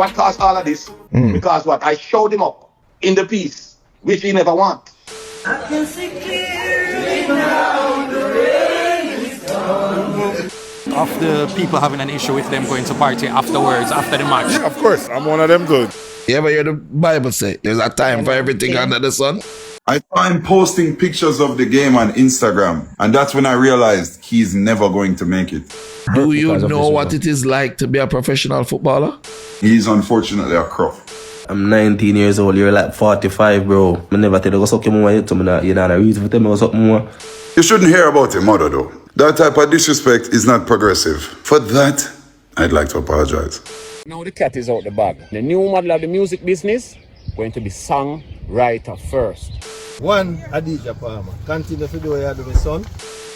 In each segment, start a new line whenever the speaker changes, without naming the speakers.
What caused all of this? Because what? I showed him up in the piece, which he never want. I can see clearly now the rain is gone.
Of the people having an issue with them going to party afterwards, after the match.
Yeah, of course, I'm one of them dude.
You ever hear the Bible say, there's a time for everything under the sun?
I saw him posting pictures of the game on Instagram, and that's when I realized he's never going to make it.
Do you know what it is like to be a professional footballer?
He's unfortunately a crook.
I'm 19 years old, you're like 45, bro. I never tell you something more, you know, reason for tell me something more.
You shouldn't hear about him, mother, though. That type of disrespect is not progressive. For that, I'd like to apologize.
Now the cat is out the bag. The new model of the music business going to be songwriter first.
One, Adija Palmer. Continue to do what you do, my son.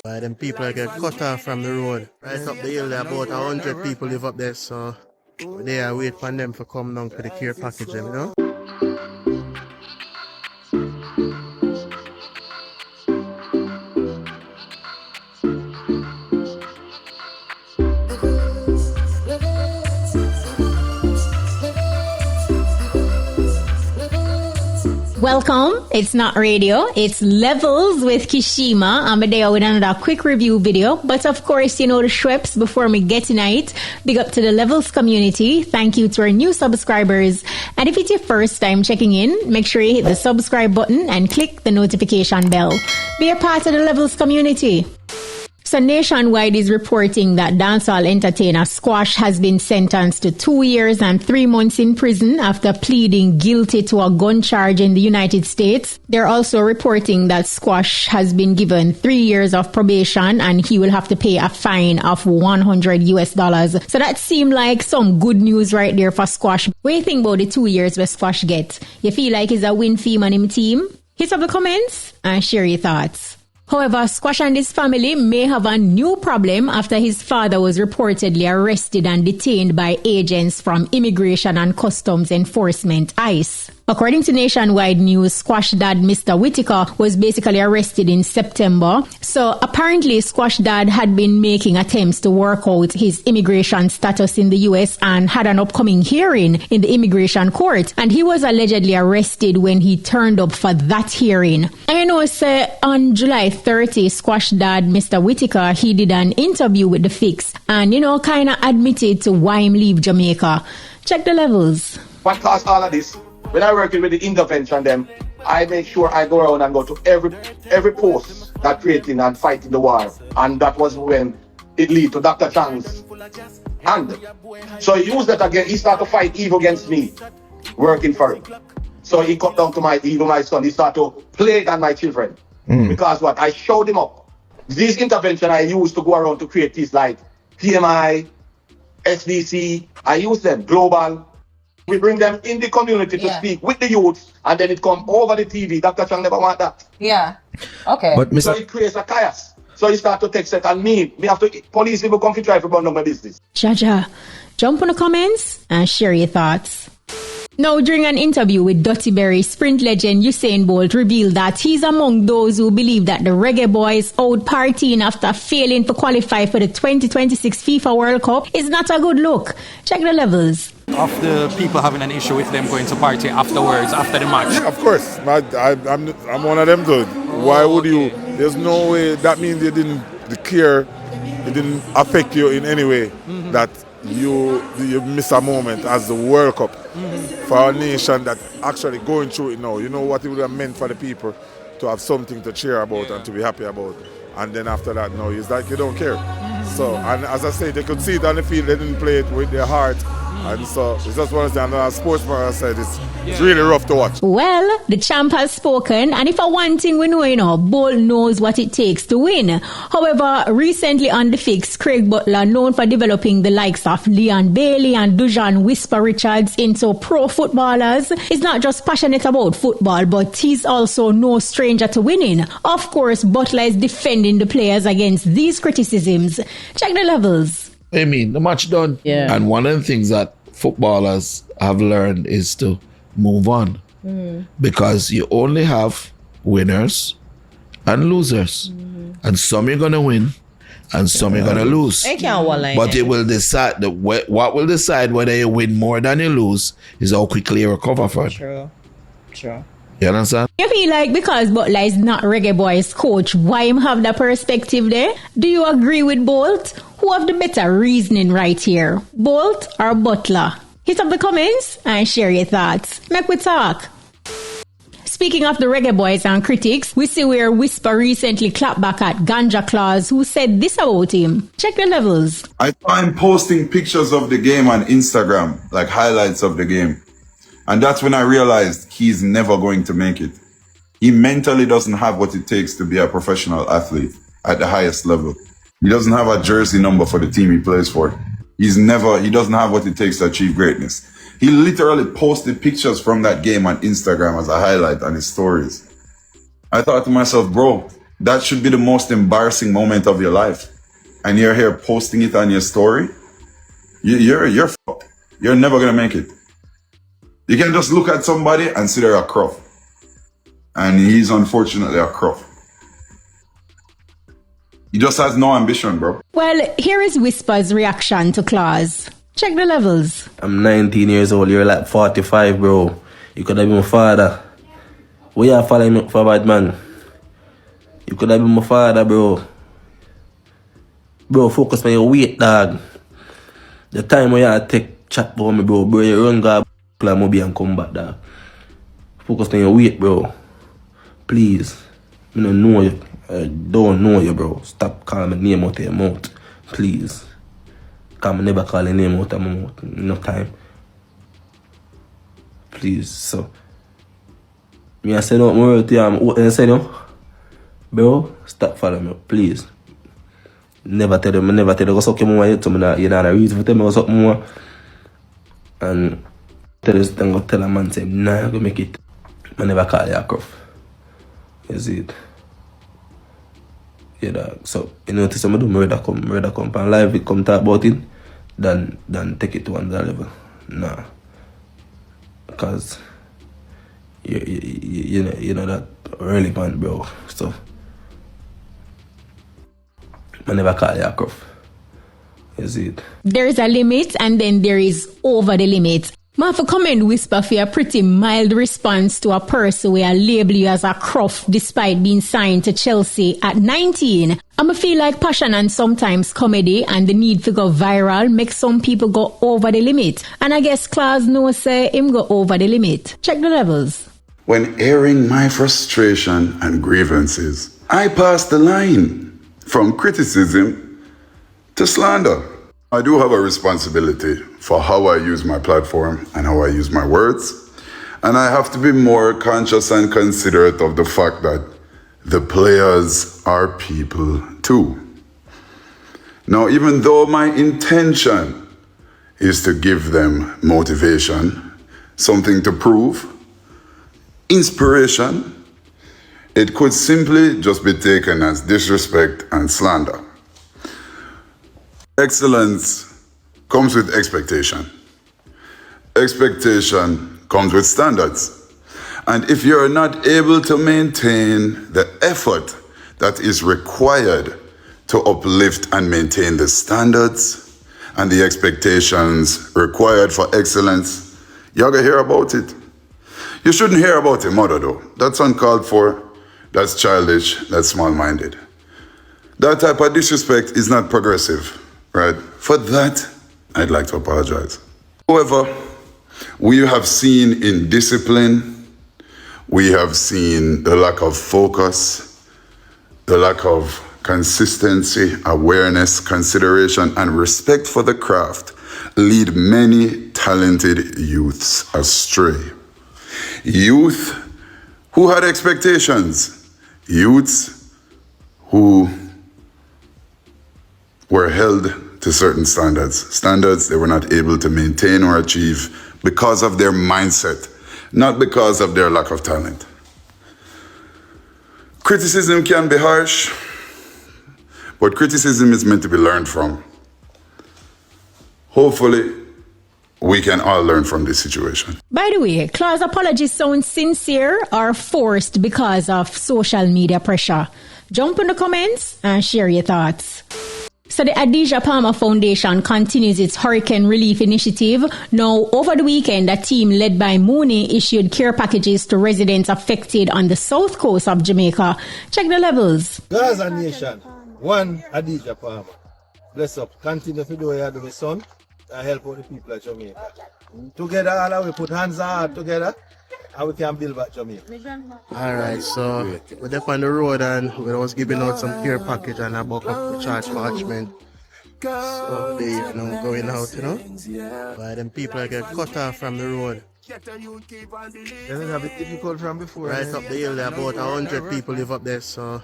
By them people get cut off from the road. Right up the hill there, about 100 people live up there, so they are wait for them to come down for the care package, you know?
Welcome. It's not radio. It's Levels with Kshema. I'm there with another quick review video. But of course, you know the Schweppes before me get tonight. Big up to the Levels community. Thank you to our new subscribers. And if it's your first time checking in, make sure you hit the subscribe button and click the notification bell. Be a part of the Levels community. So Nationwide is reporting that dancehall entertainer Squash has been sentenced to 2 years and 3 months in prison after pleading guilty to a gun charge in the United States. They're also reporting that Squash has been given 3 years of probation and he will have to pay a fine of $100. So that seemed like some good news right there for Squash. What do you think about the 2 years where Squash get? You feel like it's a win for him and him team? Hit up the comments and share your thoughts. However, Squash and his family may have a new problem after his father was reportedly arrested and detained by agents from Immigration and Customs Enforcement, ICE. According to Nationwide News, Squash dad Mr. Whitaker was basically arrested in September. So apparently Squash dad had been making attempts to work out his immigration status in the US and had an upcoming hearing in the immigration court. And he was allegedly arrested when he turned up for that hearing. And you know, say on July 30, Squash dad Mr. Whitaker, he did an interview with The Fix and, you know, kind of admitted to why him leave Jamaica. Check the Levels.
What caused all of this? When I working with the intervention them, I make sure I go around and go to every post that creating and fighting the war. And that was when it lead to Dr. Chang's hand. So he used that again. He started to fight evil against me, working for him. So he cut down to my son. He started to play on my children. Because what? I showed him up. These intervention I used to go around to create these like PMI, SDC. I use them, global. We bring them in the community to speak with the youths, and then it come over the TV. Dr. Chang never want that.
Yeah. Okay.
But
So it creates a chaos. So he start to take set and me have to, police people come to try to burn down my business.
Jaja, jump on the comments and share your thoughts. Now, during an interview with Dirty Berry, sprint legend Usain Bolt revealed that he's among those who believe that the Regga boys out partying after failing to qualify for the 2026 FIFA World Cup is not a good look. Check the Levels.
Of the people having an issue with them going to party afterwards, after the match.
Yeah, of course. I'm one of them dude. Why would you? There's no way. That means they didn't care. It didn't affect you in any way. That you miss a moment as the World Cup for our nation that actually going through it now. You know what it would have meant for the people to have something to cheer about and to be happy about. And then after that, no, it's like you don't care. So, and as I say, they could see it on the field. They didn't play it with their heart. And so it's just one of the things. And as sportsman, I said it's really rough to watch.
Well, the champ has spoken, and if I one thing we know, you know, Bolt knows what it takes to win. However, recently on The Fix, Craig Butler, known for developing the likes of Leon Bailey and Dujan Whisper Richards into pro footballers, is not just passionate about football, but he's also no stranger to winning. Of course, Butler is defending the players against these criticisms. Check the Levels.
I mean, the match done.
Yeah.
And one of the things that footballers have learned is to move on. Because you only have winners and losers. And some you're going to win and some you're gonna lose.
They can't one line.
But it will decide what will decide whether you win more than you lose is how quickly you recover from it.
True.
You understand?
You feel like because Butler is not Reggae Boy's coach, why him have that perspective there? Do you agree with Bolt? Who have the better reasoning right here? Bolt or Butler? Hit up the comments and share your thoughts. Make we talk. Speaking of the Reggae Boys and critics, we see where Whisper recently clapped back at Ganja Clauze, who said this about him. Check the levels.
I saw him posting pictures of the game on Instagram, like highlights of the game. And that's when I realized he's never going to make it. He mentally doesn't have what it takes to be a professional athlete at the highest level. He doesn't have a jersey number for the team he plays for. He doesn't have what it takes to achieve greatness. He literally posted pictures from that game on Instagram as a highlight on his stories. I thought to myself, bro, that should be the most embarrassing moment of your life. And you're here posting it on your story? You're fucked. You're never going to make it. You can just look at somebody and see they're a croff. And he's unfortunately a croff. He just has no ambition, bro.
Well, here is Whisper's reaction to Clauze. Check the levels.
I'm 19 years old, you're like 45, bro. You could have been my father. Why you following me for bad man? You could have been my father, bro. Bro, focus on your weight, dog. The time when you take chat for me, bro, you run go like Moby and come back, dog. Focus on your weight, bro. Please. I don't know you. I don't know you, bro. Stop calling my name out of your mouth. Please. Because I never call your name out of my mouth. No time. Please, so. I said out my word to you. I said, bro, stop following me, please. Never tell them, go suck your mama, you're not a reason for them, go suck more. And tell this thing, go tell a man, say, nah, I'm gonna make it. I never call you a croff. You see it? Yeah, dog. So, you know, to some of them, Regga come, and live it come talk about it, then take it to another level. Nah. Because, you know that relevant, bro. So, I never call you a croff. You see it?
There's a limit and then there is over the limit. I have to commend Whisper for a pretty mild response to a person where I label you as a croff despite being signed to Chelsea at 19. I feel like passion and sometimes comedy and the need to go viral makes some people go over the limit. And I guess Clauze knows say him go over the limit. Check the levels.
When airing my frustration and grievances, I pass the line from criticism to slander. I do have a responsibility for how I use my platform and how I use my words. And I have to be more conscious and considerate of the fact that the players are people too. Now, even though my intention is to give them motivation, something to prove, inspiration, it could simply just be taken as disrespect and slander. Excellence comes with expectation. Expectation comes with standards. And if you're not able to maintain the effort that is required to uplift and maintain the standards and the expectations required for excellence, you're gonna hear about it. You shouldn't hear about your mother though. That's uncalled for, that's childish, that's small-minded. That type of disrespect is not progressive. Right? For that, I'd like to apologize. However, we have seen indiscipline, we have seen the lack of focus, the lack of consistency, awareness, consideration, and respect for the craft lead many talented youths astray. Youth who had expectations, youths who were held to certain standards they were not able to maintain or achieve because of their mindset, not because of their lack of talent. Criticism can be harsh, but criticism is meant to be learned from. Hopefully, we can all learn from this situation.
By the way, Clauze apologies sound sincere or forced because of social media pressure. Jump in the comments and share your thoughts. So the Adidja Palmer Foundation continues its hurricane relief initiative. Now, over the weekend, a team led by Mooney issued care packages to residents affected on the south coast of Jamaica. Check the levels.
Gaza Nation, one Adidja Palmer. Bless up. Continue to do what you do, my son. And help out the people of Jamaica. Together, all we put hands on heart together, and we can build back Jamaica.
Alright, so we're there on the road and we was giving out some care package and a buck of charge for Hatchment. So they going out, by them people that get cut off from the road.
They don't have it difficult from before.
Right up the hill, there about 100 people live up there, so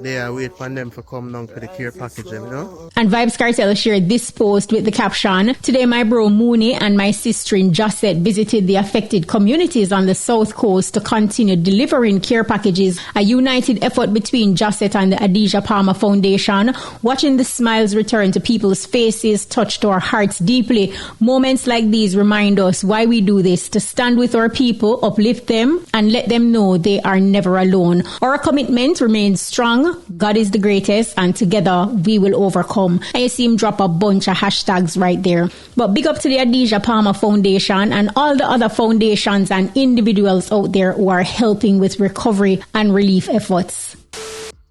they are waiting for them to come down for the care package,
And Vibes Cartel shared this post with the caption, "Today my bro Mooney and my sister in Josette visited the affected communities on the south coast to continue delivering care packages. A united effort between Josette and the Adidja Palmer Foundation. Watching the smiles return to people's faces touched our hearts deeply. Moments like these remind us why we do this, to stand with our people, uplift them, and let them know they are never alone. Our commitment remains strong. God is the greatest, and together we will overcome." And you see him drop a bunch of hashtags right there. But big up to the Adidja Palmer Foundation and all the other foundations and individuals out there who are helping with recovery and relief efforts.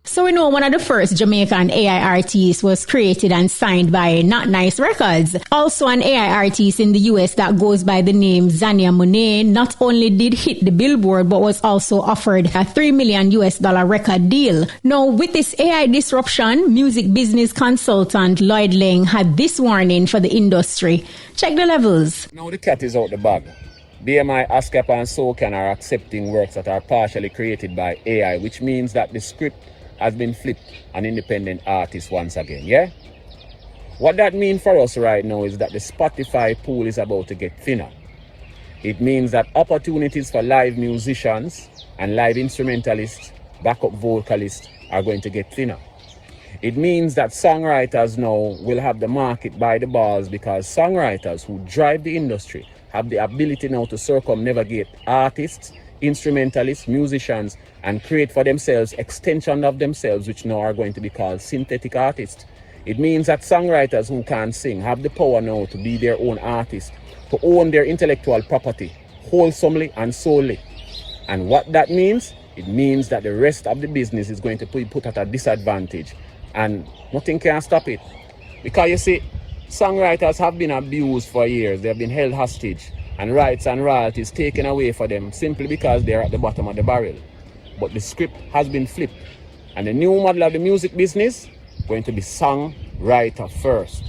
So we know one of the first Jamaican AI artists was created and signed by Not Nice Records. Also an AI artist in the US that goes by the name Zania Monet not only did hit the Billboard but was also offered a $3 million record deal. Now with this AI disruption, music business consultant Lloyd Lang had this warning for the industry. Check the levels.
Now the cat is out the bag. BMI, ASCAP and SOCAN are accepting works that are partially created by AI, which means that the script has been flipped on independent artists once again, yeah? What that means for us right now is that the Spotify pool is about to get thinner. It means that opportunities for live musicians and live instrumentalists, backup vocalists are going to get thinner. It means that songwriters now will have the market by the balls because songwriters who drive the industry have the ability now to circumnavigate artists, instrumentalists, musicians, and create for themselves extension of themselves, which now are going to be called synthetic artists. It means that songwriters who can't sing have the power now to be their own artists, to own their intellectual property wholesomely and solely. And what that means? It means that the rest of the business is going to be put at a disadvantage, and nothing can stop it. Because you see, songwriters have been abused for years. They have been held hostage and rights and royalties taken away for them simply because they're at the bottom of the barrel. But the script has been flipped, and the new model of the music business going to be songwriter first.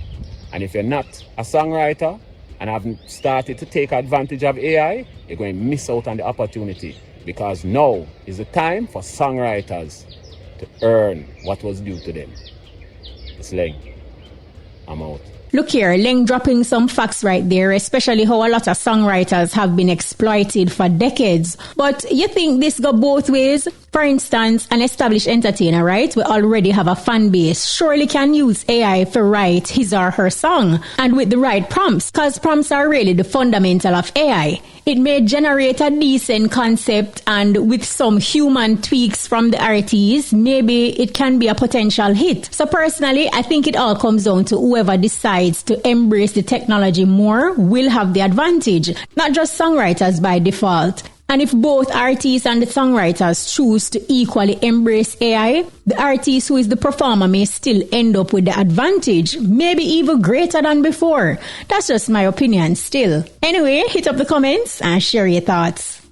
And if you're not a songwriter and haven't started to take advantage of AI, you're going to miss out on the opportunity, because now is the time for songwriters to earn what was due to them. It's Leng. I'm out.
Look here, Leng dropping some facts right there, especially how a lot of songwriters have been exploited for decades. But you think this go both ways? For instance, an established entertainer, right? We already have a fan base. Surely can use AI to write his or her song. And with the right prompts, because prompts are really the fundamental of AI. It may generate a decent concept, and with some human tweaks from the artists, maybe it can be a potential hit. So personally, I think it all comes down to whoever decides to embrace the technology more will have the advantage, not just songwriters by default. And if both artists and the songwriters choose to equally embrace AI, the artist who is the performer may still end up with the advantage, maybe even greater than before. That's just my opinion still. Anyway, hit up the comments and share your thoughts.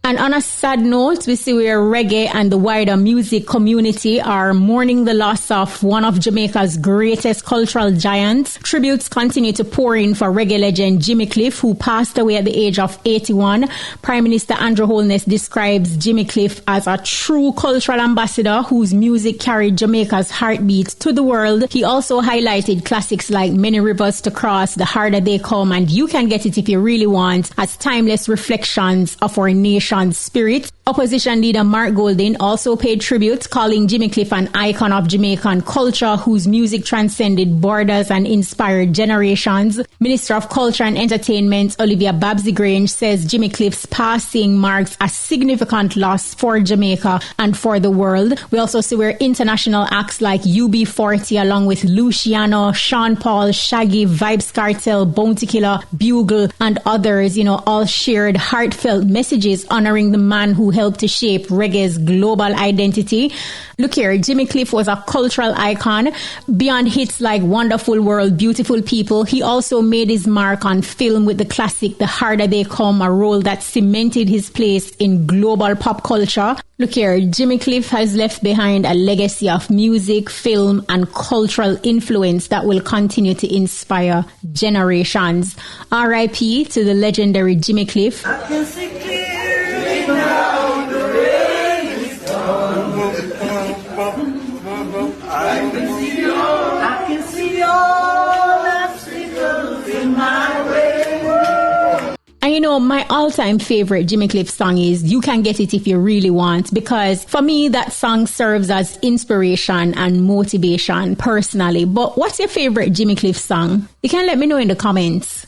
And on a sad note, we see where reggae and the wider music community are mourning the loss of one of Jamaica's greatest cultural giants. Tributes continue to pour in for reggae legend Jimmy Cliff, who passed away at the age of 81. Prime Minister Andrew Holness describes Jimmy Cliff as a true cultural ambassador whose music carried Jamaica's heartbeat to the world. He also highlighted classics like Many Rivers to Cross, The Harder They Come, and You Can Get It If You Really Want as timeless reflections of our nation's spirit. Opposition leader Mark Golding also paid tribute, calling Jimmy Cliff an icon of Jamaican culture whose music transcended borders and inspired generations. Minister of Culture and Entertainment Olivia Babsy-Grange says Jimmy Cliff's passing marks a significant loss for Jamaica and for the world. We also see where international acts like UB40 along with Luciano, Sean Paul, Shaggy, Vibes Cartel, Bounty Killer, Bugle and others, all shared heartfelt messages honoring the man who helped to shape reggae's global identity. Look here, Jimmy Cliff was a cultural icon. Beyond hits like Wonderful World, Beautiful People, he also made his mark on film with the classic The Harder They Come, a role that cemented his place in global pop culture. Look here, Jimmy Cliff has left behind a legacy of music, film, and cultural influence that will continue to inspire generations. R.I.P. to the legendary Jimmy Cliff.
I can see clearly now the rain is gone. I can see all obstacles in my way.
And my all-time favorite Jimmy Cliff song is You Can Get It If You Really Want, because for me, that song serves as inspiration and motivation personally. But what's your favorite Jimmy Cliff song? You can let me know in the comments.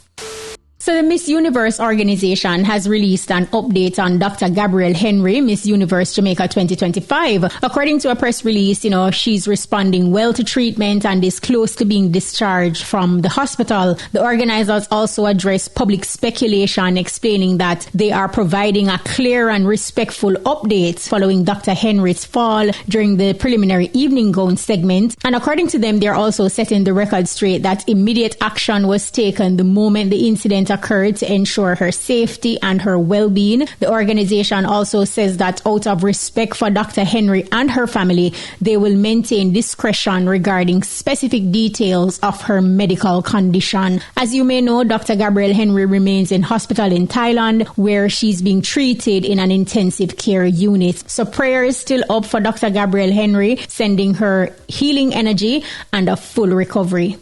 So the Miss Universe organization has released an update on Dr. Gabrielle Henry, Miss Universe Jamaica 2025. According to a press release, she's responding well to treatment and is close to being discharged from the hospital. The organizers also address public speculation, explaining that they are providing a clear and respectful update following Dr. Henry's fall during the preliminary evening gown segment. And according to them, they're also setting the record straight that immediate action was taken the moment the incident occurred to ensure her safety and her well-being. The organization also says that out of respect for Dr. Henry and her family, they will maintain discretion regarding specific details of her medical condition. As you may know, Dr. Gabrielle Henry remains in hospital in Thailand, where she's being treated in an intensive care unit. So prayers still up for Dr. Gabrielle Henry, sending her healing energy and a full recovery.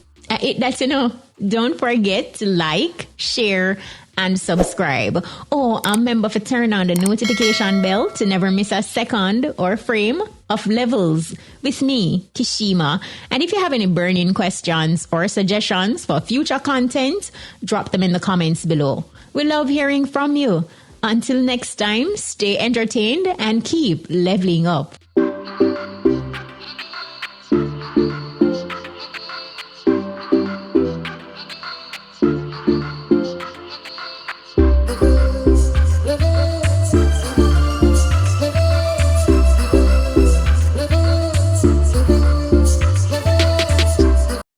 Don't forget to like, share, and subscribe. Remember to turn on the notification bell to never miss a second or frame of Levels with me, Kshema. And if you have any burning questions or suggestions for future content, drop them in the comments below. We love hearing from you. Until next time, stay entertained and keep leveling up.